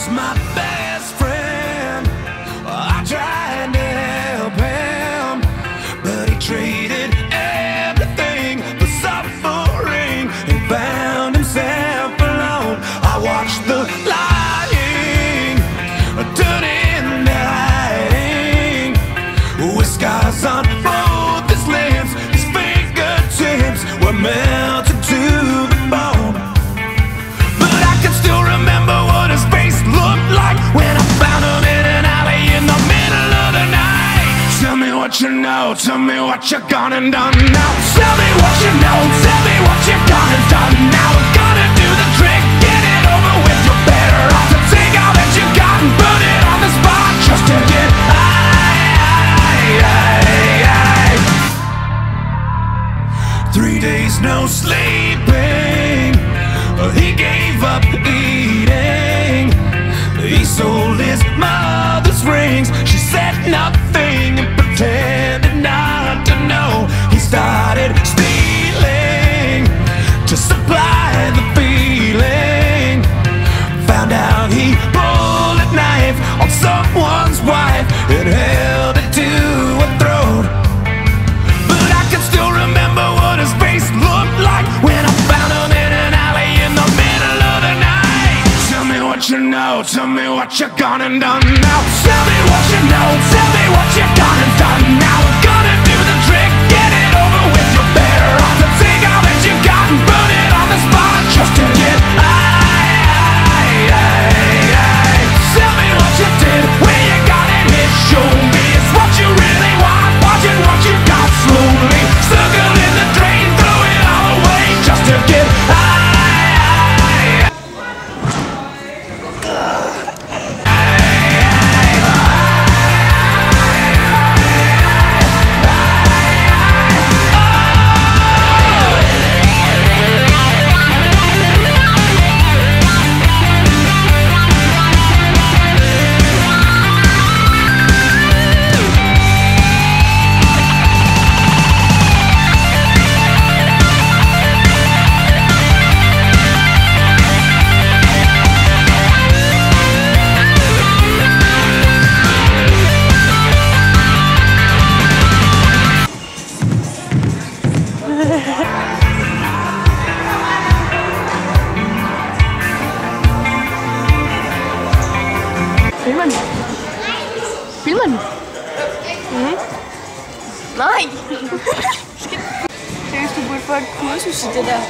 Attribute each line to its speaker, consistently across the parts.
Speaker 1: was my best friend. I tried to help him, but he traded everything for suffering and found himself alone. I watched the lying turn into hiding, with scars on both his limbs. His fingertips were melted to the bone, but I can still remember what his face looked like when I found him in an alley in the middle of the night. Tell me what you know, tell me what you're gonna do now. Tell me what you know, tell me what you're gonna do now. We're gonna do the trick, get it over with. You're better off to take all that you got and put it on the spot just to get high. 3 days no sleeping, he gave up eating. He sold his mother's rings. She said nothing and pretended not to know. He started stealing to supply the feeling. Found out he pulled a knife on someone's wife and held it to her throat. But I can still remember what his face looked like when I found him in an alley in the middle of the night. Tell me what you know, tell me what you're gonna do now. Tell me what you know, tell me what you're gonna do now. We're gonna do the trick, get it over with. You're better off to take all that you got and put it on the spot just to get high. Tell me what you did, where you got it hit. Show me it's what you really want, watching what you got slowly. Circle in the drain, throw it all away just to get high.
Speaker 2: Filmer den? Filmer den? Nej! Seriøst, du burde få et kursus i det der. Jeg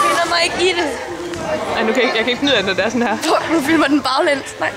Speaker 2: finder mig ikke i det.
Speaker 3: Ej, jeg kan ikke finde ud af, når det er sådan her.
Speaker 2: Nu filmer den baglæns. Nej.